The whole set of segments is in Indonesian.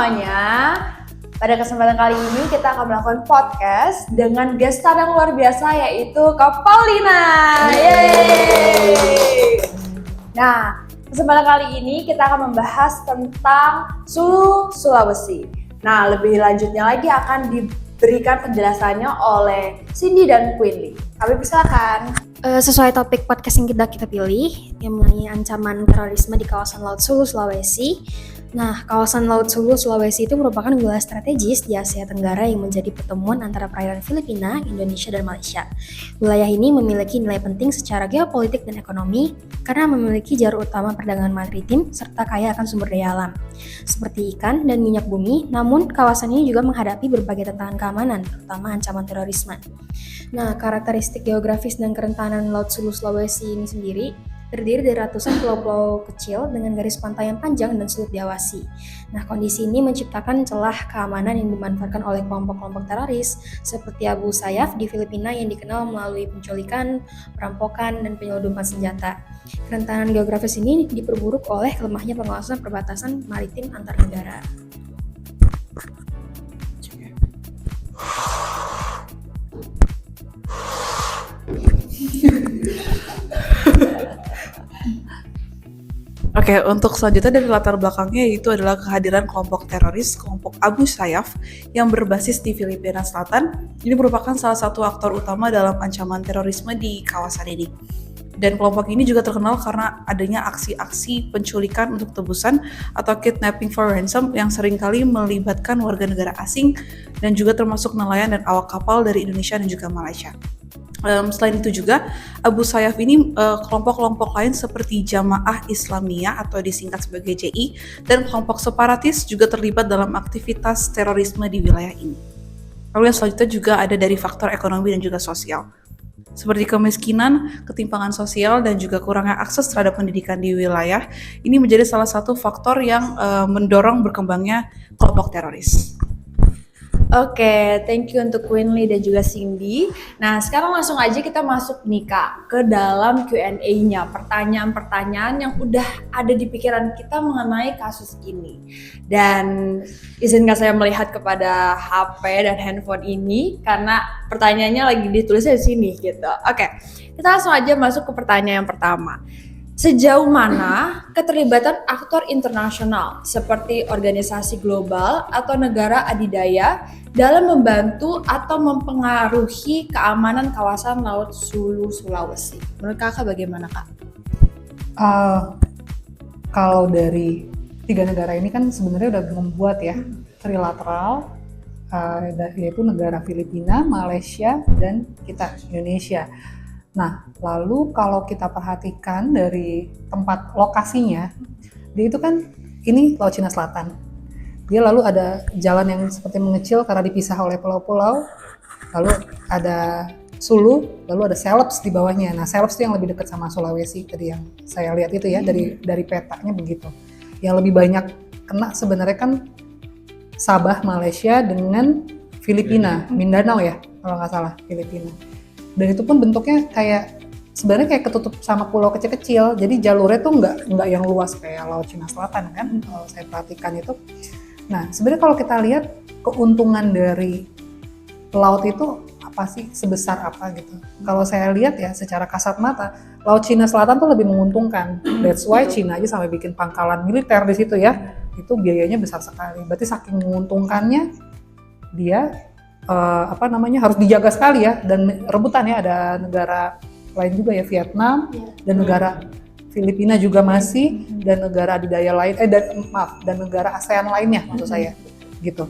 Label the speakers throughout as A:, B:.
A: semuanya. Pada kesempatan kali ini kita akan melakukan podcast dengan guest star yang luar biasa yaitu Kak Paulina. Yeay! Nah, kesempatan kali ini kita akan membahas tentang Sulu, Sulawesi. Nah, lebih lanjutnya lagi akan diberikan penjelasannya oleh Cindy dan Queenly. Kami persilakan.
B: Sesuai topik podcast yang kita pilih, yang mengenai ancaman terorisme di kawasan Laut Sulu, Sulawesi. Nah, kawasan Laut Sulu, Sulawesi itu merupakan wilayah strategis di Asia Tenggara yang menjadi pertemuan antara perairan Filipina, Indonesia, dan Malaysia. Wilayah ini memiliki nilai penting secara geopolitik dan ekonomi karena memiliki jalur utama perdagangan maritim serta kaya akan sumber daya alam, seperti ikan dan minyak bumi. Namun, kawasan ini juga menghadapi berbagai tantangan keamanan, terutama ancaman terorisme. Nah, karakteristik geografis dan kerentanan Laut Sulu, Sulawesi ini sendiri terdiri dari ratusan pulau-pulau kecil dengan garis pantai yang panjang dan sulit diawasi. Nah, kondisi ini menciptakan celah keamanan yang dimanfaatkan oleh kelompok-kelompok teroris seperti Abu Sayyaf di Filipina yang dikenal melalui penculikan, perampokan, dan penyelundupan senjata. Kerentanan geografis ini diperburuk oleh lemahnya pengawasan perbatasan maritim antar negara.
C: Oke, untuk selanjutnya dari latar belakangnya yaitu adalah kehadiran kelompok teroris, kelompok Abu Sayyaf yang berbasis di Filipina Selatan. Ini merupakan salah satu aktor utama dalam ancaman terorisme di kawasan ini. Dan kelompok ini juga terkenal karena adanya aksi-aksi penculikan untuk tebusan atau kidnapping for ransom yang seringkali melibatkan warga negara asing dan juga termasuk nelayan dan awak kapal dari Indonesia dan juga Malaysia. Selain itu juga Abu Sayyaf ini kelompok-kelompok lain seperti Jamaah Islamiyah atau disingkat sebagai JI dan kelompok separatis juga terlibat dalam aktivitas terorisme di wilayah ini. Lalu yang selanjutnya juga ada dari faktor ekonomi dan juga sosial, seperti kemiskinan, ketimpangan sosial, dan juga kurangnya akses terhadap pendidikan di wilayah. Ini menjadi salah satu faktor yang mendorong berkembangnya kelompok teroris.
A: Oke, thank you untuk Queenly dan juga Cindy. Nah, sekarang langsung aja kita masuk nih Kak ke dalam Q&A-nya. Pertanyaan-pertanyaan yang udah ada di pikiran kita mengenai kasus ini. Dan izinkan saya melihat kepada HP dan handphone ini karena pertanyaannya lagi ditulisnya di sini gitu. Oke, kita langsung aja masuk ke pertanyaan yang pertama. Sejauh mana keterlibatan aktor internasional seperti organisasi global atau negara adidaya dalam membantu atau mempengaruhi keamanan kawasan Laut Sulu Sulawesi? Menurut kakak bagaimana Kak?
D: Kalau dari 3 negara ini kan sebenarnya udah membuat ya trilateral, yaitu negara Filipina, Malaysia, dan kita Indonesia. Nah, lalu kalau kita perhatikan dari tempat lokasinya, dia itu kan ini Laut Cina Selatan. Dia lalu ada jalan yang seperti mengecil karena dipisah oleh pulau-pulau. Lalu ada Sulu, lalu ada Celebes di bawahnya. Nah, Celebes itu yang lebih dekat sama Sulawesi tadi yang saya lihat itu ya dari petanya begitu. Yang lebih banyak kena sebenarnya kan Sabah Malaysia dengan Filipina, Mindanao ya kalau nggak salah Filipina. Dan itu pun bentuknya sebenarnya kayak ketutup sama pulau kecil-kecil, jadi jalurnya tuh nggak yang luas kayak Laut Cina Selatan kan, kalau saya perhatikan itu. Nah, sebenarnya kalau kita lihat keuntungan dari laut itu apa sih, sebesar apa gitu. Kalau saya lihat ya secara kasat mata, Laut Cina Selatan tuh lebih menguntungkan. That's why Cina aja sampai bikin pangkalan militer di situ ya, itu biayanya besar sekali. Berarti saking menguntungkannya dia harus dijaga sekali ya, dan rebutan ya, ada negara lain juga ya, Vietnam dan negara Filipina juga masih, dan negara adidaya lain dan negara ASEAN lainnya maksud saya gitu.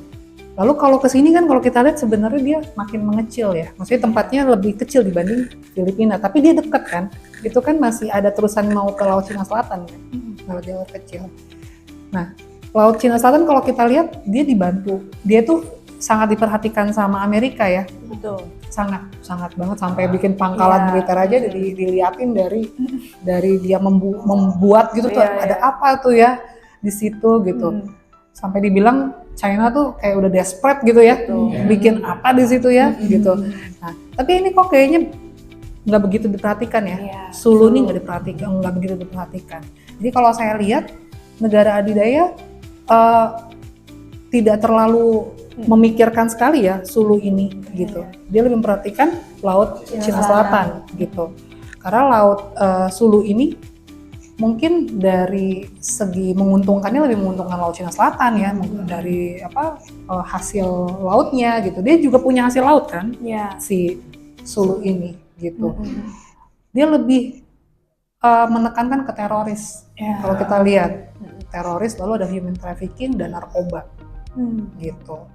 D: Lalu kalau kesini kan kalau kita lihat sebenarnya dia makin mengecil ya, maksudnya tempatnya lebih kecil dibanding Filipina, tapi dia dekat kan, itu kan masih ada terusan mau ke Laut Cina Selatan kan, kalau jalur kecil. Nah, Laut Cina Selatan kalau kita lihat dia dibantu, dia tuh sangat diperhatikan sama Amerika ya.
A: Betul.
D: Sangat banget sampai bikin pangkalan militer aja diliatin dari dia membuat gitu tuh ada apa tuh ya di situ gitu. Sampai dibilang China tuh kayak udah desperate gitu ya. Bikin apa di situ ya gitu. Nah, tapi ini kok kayaknya nggak begitu diperhatikan ya. Sulu nih nggak begitu diperhatikan. Jadi kalau saya lihat negara adidaya tidak terlalu memikirkan sekali ya Sulu ini gitu. Dia lebih memperhatikan Laut Cina Selatan gitu. Karena Laut Sulu ini mungkin dari segi menguntungkannya lebih menguntungkan Laut Cina Selatan ya, dari hasil lautnya gitu. Dia juga punya hasil laut kan, si Sulu ini gitu. Dia lebih menekankan ke teroris. Kalau kita lihat teroris, lalu ada human trafficking dan narkoba gitu.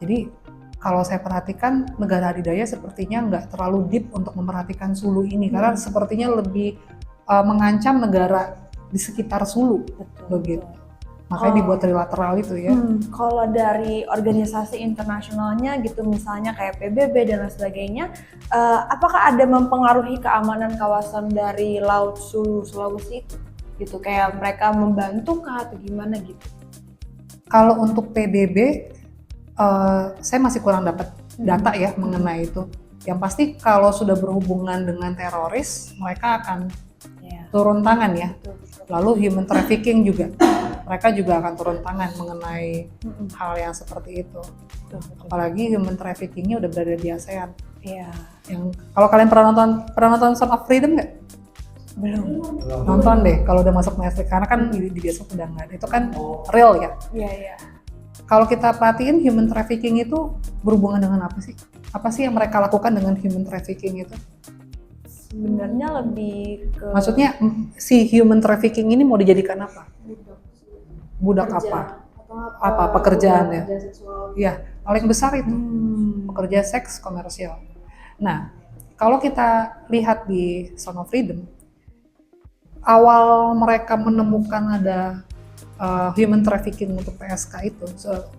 D: Jadi kalau saya perhatikan negara adidaya sepertinya nggak terlalu deep untuk memperhatikan Sulu ini karena sepertinya lebih mengancam negara di sekitar Sulu, begitu. Makanya dibuat trilateral itu ya.
A: Kalau dari organisasi internasionalnya gitu, misalnya kayak PBB dan lain sebagainya, apakah ada mempengaruhi keamanan kawasan dari Laut Sulu Sulawesi gitu? Kayak mereka membantu kah atau gimana gitu?
D: Kalau untuk PBB, saya masih kurang dapat data ya mengenai itu. Yang pasti kalau sudah berhubungan dengan teroris, mereka akan turun tangan ya. Lalu human trafficking juga, mereka juga akan turun tangan mengenai hal yang seperti itu. Apalagi human traffickingnya udah berada di ASEAN. Yang kalau kalian pernah nonton Sound of Freedom nggak?
A: Belum.
D: Nonton deh kalau udah masuk Netflix karena kan di bioskop udah nggak ada. Itu kan real ya. Kalau kita perhatiin human trafficking itu berhubungan dengan apa sih? Apa sih yang mereka lakukan dengan human trafficking itu?
A: Sebenarnya lebih ke...
D: Maksudnya si human trafficking ini mau dijadikan apa? Budak apa? Apa pekerjaannya? Iya, paling besar itu pekerja seks komersial. Nah, kalau kita lihat di Sound of Freedom, awal mereka menemukan ada human trafficking untuk PSK itu,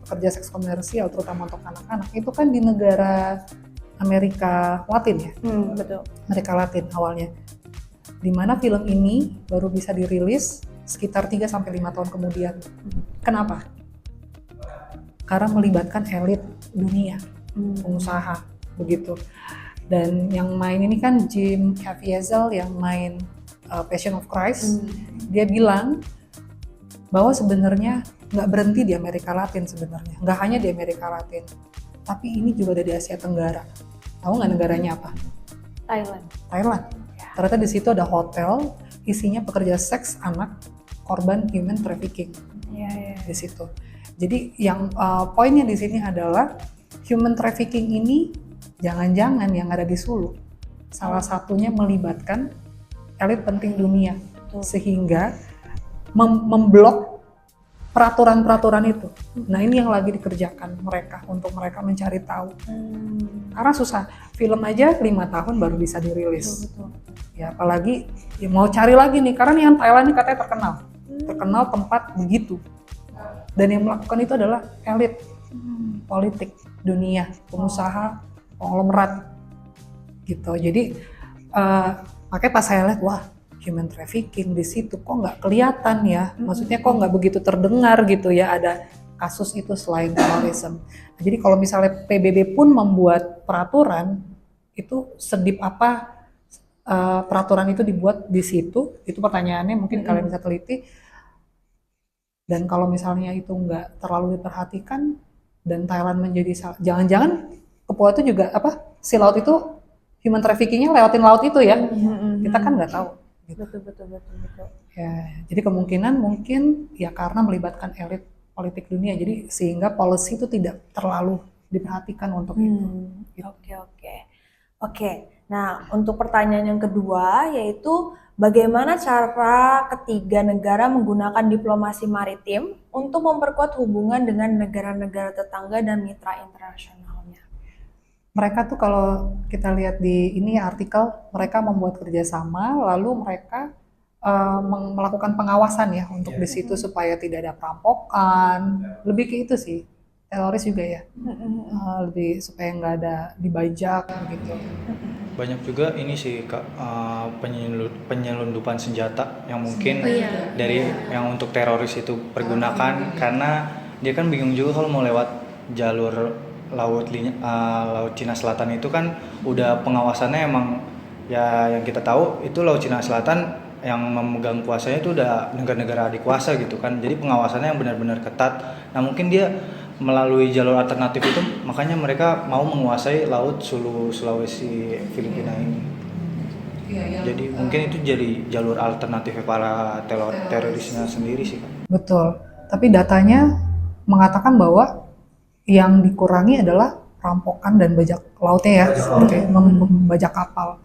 D: pekerja seks komersial terutama untuk anak-anak, itu kan di negara Amerika Latin ya,
A: betul.
D: Amerika Latin awalnya. Dimana film ini baru bisa dirilis sekitar 3-5 tahun kemudian. Kenapa? Karena melibatkan elit dunia, pengusaha, begitu. Dan yang main ini kan Jim Caviezel yang main Passion of Christ. Dia bilang bahwa sebenarnya nggak berhenti di Amerika Latin sebenarnya, nggak hanya di Amerika Latin, tapi ini juga ada di Asia Tenggara. Tahu nggak negaranya apa? Thailand. Ternyata di situ ada hotel isinya pekerja seks anak korban human trafficking. Di situ. Jadi yang poinnya di sini adalah human trafficking ini jangan-jangan yang ada di Sulu salah satunya melibatkan elit penting dunia sehingga memblok peraturan-peraturan itu. Nah ini yang lagi dikerjakan mereka untuk mereka mencari tahu. Karena susah, film aja 5 tahun baru bisa dirilis. Ya apalagi ya mau cari lagi nih, karena nih yang Thailand ini katanya terkenal tempat begitu. Dan yang melakukan itu adalah elit politik dunia, pengusaha, konglomerat gitu. Jadi makanya pas saya lihat, wah human trafficking di situ kok nggak kelihatan ya, maksudnya kok nggak begitu terdengar gitu ya ada kasus itu selain terorisme. Nah, jadi kalau misalnya PBB pun membuat peraturan, itu sedip apa peraturan itu dibuat di situ, itu pertanyaannya mungkin kalian bisa teliti. Dan kalau misalnya itu nggak terlalu diperhatikan dan Thailand menjadi jangan-jangan Papua itu juga si laut itu human traffickingnya lewatin laut itu ya, kita kan nggak tahu. Gitu.
A: Betul.
D: Ya, jadi kemungkinan mungkin ya karena melibatkan elit politik dunia, jadi sehingga policy itu tidak terlalu diperhatikan untuk itu. Gitu.
A: Oke. Nah, untuk pertanyaan yang kedua yaitu bagaimana cara ketiga negara menggunakan diplomasi maritim untuk memperkuat hubungan dengan negara-negara tetangga dan mitra internasionalnya?
D: Mereka tuh kalau kita lihat di ini artikel, mereka membuat kerjasama, lalu mereka melakukan pengawasan ya untuk di situ supaya tidak ada perampokan, lebih ke itu sih, teroris juga ya, lebih supaya nggak ada dibajak gitu.
E: Banyak juga ini sih Kak, penyelundupan senjata yang mungkin dari yang untuk teroris itu pergunakan, karena dia kan bingung juga kalau mau lewat jalur laut Cina Selatan itu kan udah pengawasannya emang ya yang kita tahu itu Laut Cina Selatan yang memegang kuasanya itu udah negara-negara adik kuasa gitu kan, jadi pengawasannya yang benar-benar ketat. Nah mungkin dia melalui jalur alternatif itu makanya mereka mau menguasai laut Sulawesi Filipina ini. Jadi mungkin itu jadi jalur alternatif para terorisnya sendiri sih, Kak.
D: Betul. Tapi datanya mengatakan bahwa yang dikurangi adalah perampokan dan bajak lautnya ya, seperti membajak kapal.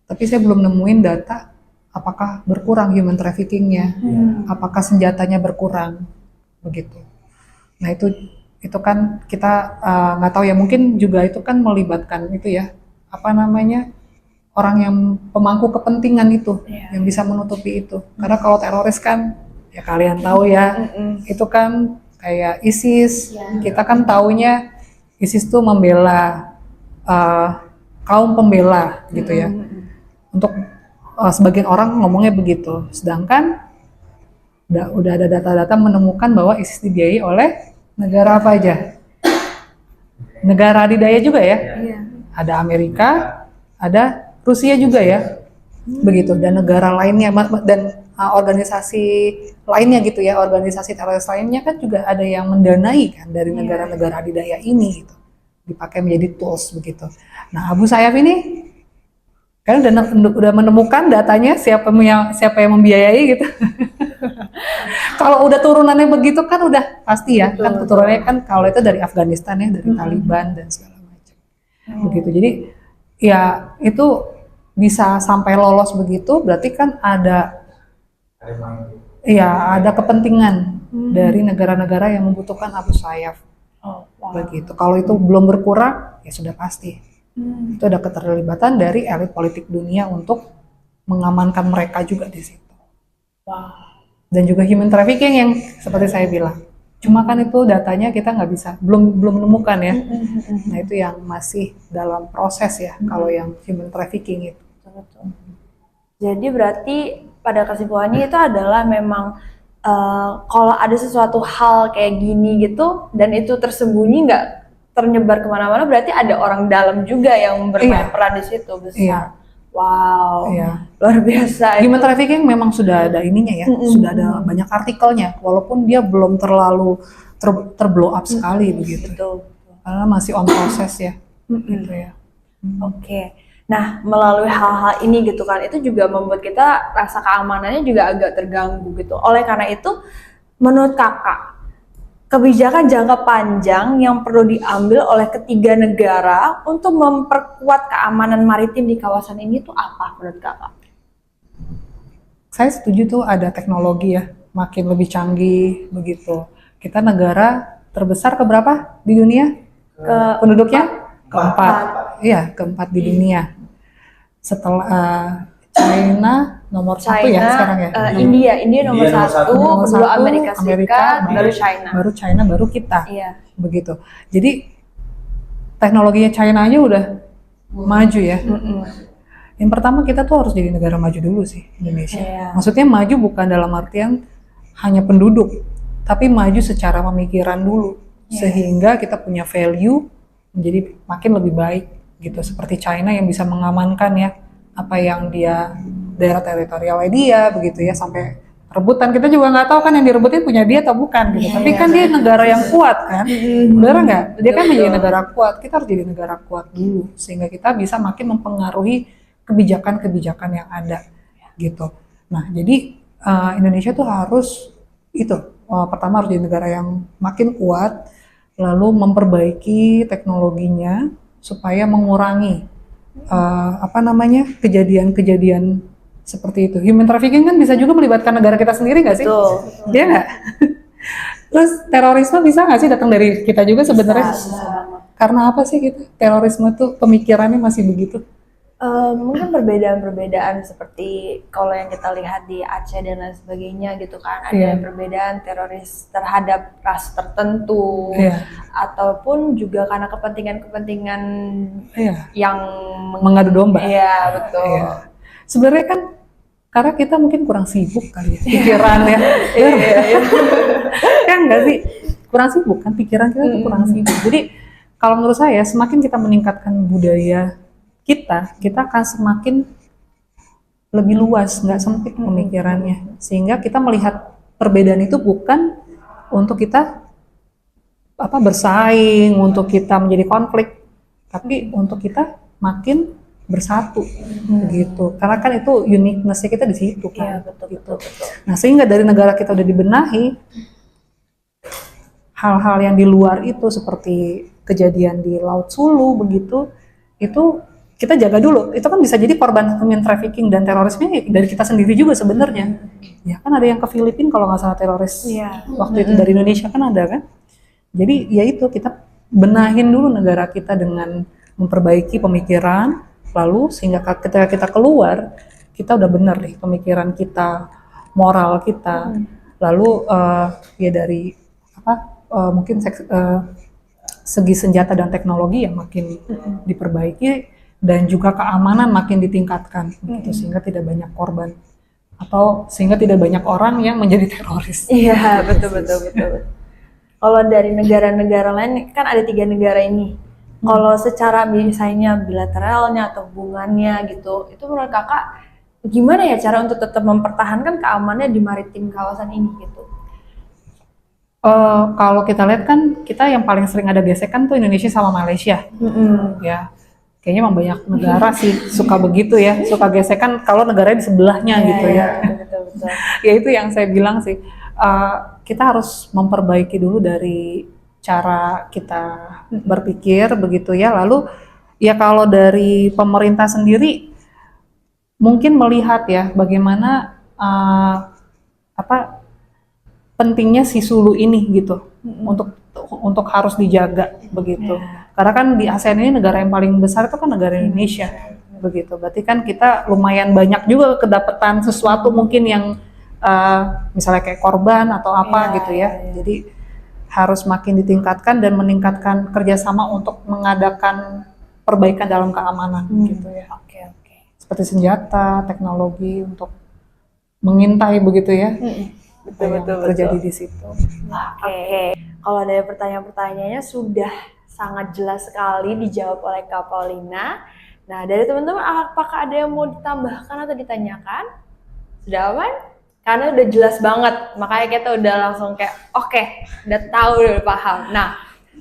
D: Tapi saya belum nemuin data apakah berkurang human trafficking-nya, apakah senjatanya berkurang, begitu. Nah itu kan kita nggak tahu ya, mungkin juga itu kan melibatkan itu ya, apa namanya, orang yang pemangku kepentingan itu yang bisa menutupi itu. Karena kalau teroris kan ya kalian tahu ya, itu kan kayak ISIS, kita kan taunya ISIS tuh membela kaum pembela gitu ya. Untuk sebagian orang ngomongnya begitu. Sedangkan udah ada data-data menemukan bahwa ISIS dibiayai oleh negara apa aja? Negara adidaya juga ya. Ada Amerika, ada Rusia juga ya. Begitu, dan negara lainnya dan organisasi lainnya gitu ya, organisasi teroris lainnya kan juga ada yang mendanai kan dari negara-negara adidaya ini gitu. Dipakai menjadi tools begitu. Nah, Abu Sayyaf ini kan udah menemukan datanya siapa yang membiayai gitu. Kalau udah turunannya begitu kan udah pasti ya, kan turunannya kan kalau itu dari Afghanistan ya, dari Taliban dan segala macam. Begitu. Jadi ya itu bisa sampai lolos begitu berarti kan ada kepentingan dari negara-negara yang membutuhkan Abu Sayyaf. Begitu. Kalau itu belum berkurang ya sudah pasti. Itu ada keterlibatan dari elit politik dunia untuk mengamankan mereka juga di situ. Dan juga human trafficking yang seperti saya bilang. Cuma kan itu datanya kita nggak bisa, belum menemukan ya. Nah itu yang masih dalam proses ya, kalau yang human trafficking itu.
A: Jadi berarti pada kesimpulannya itu adalah memang kalau ada sesuatu hal kayak gini gitu dan itu tersembunyi nggak ternyebar kemana-mana, berarti ada orang dalam juga yang bermain peran di situ besar. Wow, luar biasa.
D: Human trafficking memang sudah ada ininya ya, sudah ada banyak artikelnya, walaupun dia belum terlalu terblow up sekali begitu.
A: Betul.
D: Karena masih on proses ya, gitu ya.
A: Oke. Nah, melalui hal-hal ini gitu kan, itu juga membuat kita rasa keamanannya juga agak terganggu gitu. Oleh karena itu, menurut kakak, kebijakan jangka panjang yang perlu diambil oleh ketiga negara untuk memperkuat keamanan maritim di kawasan ini tuh apa menurut kakak?
D: Saya setuju tuh ada teknologi ya, makin lebih canggih begitu. Kita negara terbesar keberapa di dunia? Penduduknya? Keempat. Iya, keempat di dunia. Setelah China nomor satu ya sekarang ya.
A: India nomor satu, kedua Amerika Serikat, baru China.
D: Baru China, baru kita.
A: Iya.
D: Begitu. Jadi teknologinya China aja udah maju ya. Yang pertama kita tuh harus jadi negara maju dulu sih, Indonesia. Maksudnya maju bukan dalam artian hanya penduduk, tapi maju secara pemikiran dulu. Sehingga kita punya value menjadi makin lebih baik gitu. Seperti China yang bisa mengamankan ya apa yang dia daerah teritorialnya dia begitu ya, sampai rebutan. Kita juga nggak tahu kan yang direbutin punya dia atau bukan gitu. Tapi kan dia negara yang kuat kan, benar nggak? Dia kan menjadi negara kuat. Kita harus jadi negara kuat dulu sehingga kita bisa makin mempengaruhi kebijakan-kebijakan yang ada gitu. Nah jadi Indonesia tuh harus itu pertama harus jadi negara yang makin kuat, lalu memperbaiki teknologinya supaya mengurangi kejadian-kejadian seperti itu. Human trafficking kan bisa juga melibatkan negara kita sendiri nggak sih?
A: Betul.
D: Iya nggak? Terus terorisme bisa nggak sih datang dari kita juga sebenarnya? Karena apa sih gitu? Terorisme tuh pemikirannya masih begitu?
A: Mungkin perbedaan-perbedaan seperti kalau yang kita lihat di Aceh dan lain sebagainya gitu kan, ada perbedaan teroris terhadap ras tertentu, ataupun juga karena kepentingan-kepentingan yang mengadu domba. Iya betul.
D: Sebenarnya kan karena kita mungkin kurang sibuk kali ya pikirannya. Kan nggak sih, kurang sibuk kan, pikiran kita tuh kurang sibuk. Jadi kalau menurut saya semakin kita meningkatkan budaya kita akan semakin lebih luas, nggak sempit pemikirannya, sehingga kita melihat perbedaan itu bukan untuk kita bersaing, untuk kita menjadi konflik, tapi untuk kita makin bersatu gitu. Karena kan itu uniqueness-nya kita di situ kan. Gitu. Nah, sehingga dari negara kita udah dibenahi, hal-hal yang di luar itu seperti kejadian di Laut Sulu begitu, itu kita jaga dulu. Itu kan bisa jadi korban human trafficking dan terorisme dari kita sendiri juga sebenarnya. Ya kan ada yang ke Filipina kalau nggak salah teroris. Waktu itu dari Indonesia kan ada kan. Jadi ya itu kita benahin dulu negara kita dengan memperbaiki pemikiran, lalu sehingga ketika kita keluar kita udah bener nih pemikiran kita, moral kita, lalu ya dari mungkin segi senjata dan teknologi yang makin diperbaiki dan juga keamanan makin ditingkatkan gitu, sehingga tidak banyak korban atau sehingga tidak banyak orang yang menjadi teroris.
A: Iya, betul. Kalau dari negara-negara lain kan ada 3 negara ini. Kalau secara misalnya bilateralnya atau hubungannya gitu, itu menurut kakak gimana ya cara untuk tetap mempertahankan keamanannya di maritim kawasan ini gitu?
D: Kalau kita lihat kan kita yang paling sering ada gesekan tuh Indonesia sama Malaysia. Ya, kayaknya emang banyak negara sih suka begitu ya, suka gesekan kalau negaranya di sebelahnya gitu ya.
A: Betul.
D: Ya itu yang saya bilang sih, kita harus memperbaiki dulu dari cara kita berpikir begitu ya. Lalu ya kalau dari pemerintah sendiri mungkin melihat ya bagaimana pentingnya si Sulu ini gitu untuk harus dijaga begitu. Karena kan di ASEAN ini negara yang paling besar itu kan negara Indonesia begitu. Berarti kan kita lumayan banyak juga kedapatan sesuatu mungkin yang misalnya kayak korban atau apa gitu ya. Jadi harus makin ditingkatkan dan meningkatkan kerjasama untuk mengadakan perbaikan dalam keamanan gitu ya.
A: Oke.
D: Seperti senjata, teknologi untuk mengintai begitu ya. Betul. Terjadi di situ.
A: Oke. Kalau dari pertanyaan-pertanyaannya sudah sangat jelas sekali dijawab oleh Kak Paulina. Nah, dari teman-teman apakah ada yang mau ditambahkan atau ditanyakan? Sudah aman? Karena udah jelas banget, makanya kita udah langsung kayak oke, udah tahu, udah paham. Nah,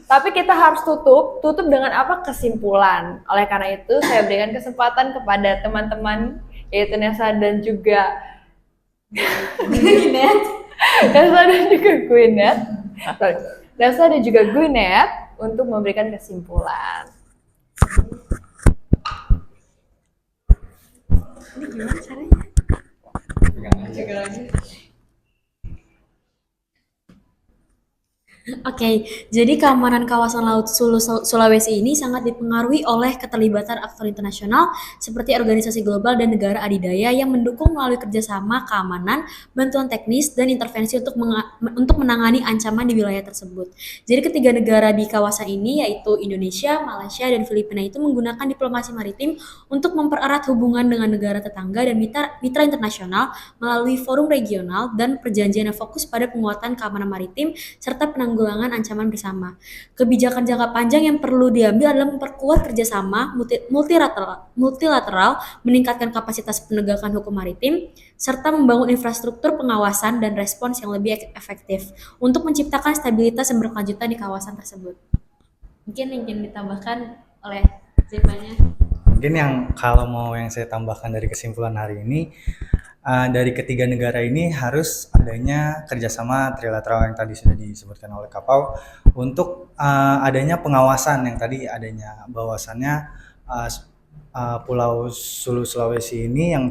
A: tapi kita harus tutup dengan apa? Kesimpulan. Oleh karena itu, saya berikan kesempatan kepada teman-teman, yaitu Nessa dan juga Nessa dan juga Gwyneth untuk memberikan kesimpulan. Ini gimana caranya?
B: Oke, jadi keamanan kawasan Laut Sulu Sulawesi ini sangat dipengaruhi oleh keterlibatan aktor internasional seperti organisasi global dan negara adidaya yang mendukung melalui kerjasama keamanan, bantuan teknis, dan intervensi untuk menangani ancaman di wilayah tersebut. Jadi ketiga negara di kawasan ini yaitu Indonesia, Malaysia, dan Filipina itu menggunakan diplomasi maritim untuk mempererat hubungan dengan negara tetangga dan mitra internasional melalui forum regional dan perjanjian yang fokus pada penguatan keamanan maritim serta penanggulangan ancaman bersama. Kebijakan jangka panjang yang perlu diambil adalah memperkuat kerjasama multilateral, meningkatkan kapasitas penegakan hukum maritim, serta membangun infrastruktur pengawasan dan respons yang lebih efektif untuk menciptakan stabilitas yang berkelanjutan di kawasan tersebut. Mungkin ingin ditambahkan oleh Zevanya.
E: Mungkin yang saya tambahkan dari kesimpulan hari ini, dari ketiga negara ini harus adanya kerjasama trilateral yang tadi sudah disebutkan oleh Kapau untuk adanya pengawasan yang tadi adanya bahwasannya Pulau Sulu Sulawesi ini yang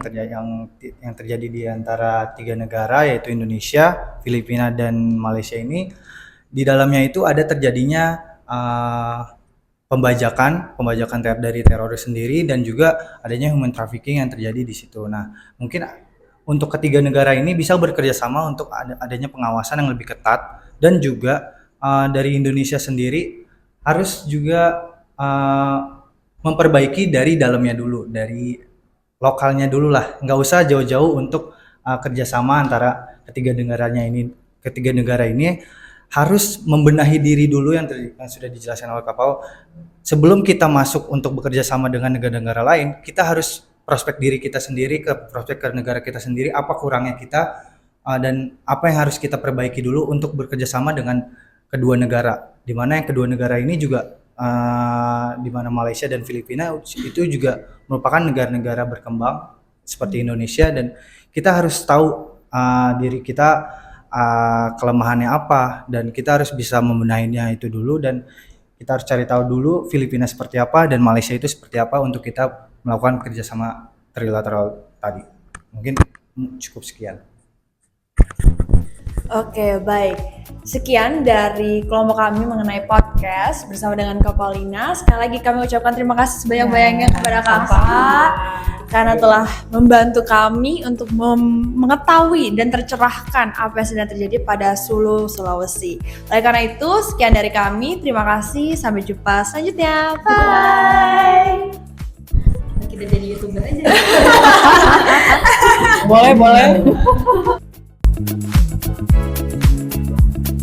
E: terjadi di antara 3 negara yaitu Indonesia, Filipina, dan Malaysia ini di dalamnya itu ada terjadinya pembajakan dari teroris sendiri dan juga adanya human trafficking yang terjadi di situ. Nah, mungkin untuk ketiga negara ini bisa bekerja sama untuk adanya pengawasan yang lebih ketat dan juga dari Indonesia sendiri harus juga memperbaiki dari dalamnya dulu, dari lokalnya dulu lah, nggak usah jauh-jauh untuk kerjasama antara ketiga negara ini harus membenahi diri dulu yang sudah dijelaskan oleh Kapau. Sebelum kita masuk untuk bekerja sama dengan negara-negara lain, kita harus prospek diri kita sendiri, prospek ke negara kita sendiri, apa kurangnya kita dan apa yang harus kita perbaiki dulu untuk bekerja sama dengan kedua negara, di mana yang kedua negara ini juga di mana Malaysia dan Filipina itu juga merupakan negara-negara berkembang seperti Indonesia, dan kita harus tahu diri kita kelemahannya apa, dan kita harus bisa membenahinya itu dulu, dan kita harus cari tahu dulu Filipina seperti apa dan Malaysia itu seperti apa untuk kita melakukan kerjasama trilateral tadi. Mungkin cukup sekian.
A: Oke, baik. Sekian dari kelompok kami mengenai podcast bersama dengan Kak Paulina. Sekali lagi kami ucapkan terima kasih sebanyak-banyaknya kepada Kakak karena telah membantu kami untuk mengetahui dan tercerahkan apa yang sedang terjadi pada Sulu, Sulawesi. Oleh karena itu, sekian dari kami. Terima kasih. Sampai jumpa selanjutnya. Bye.
B: Kita jadi YouTuber aja.
D: Boleh.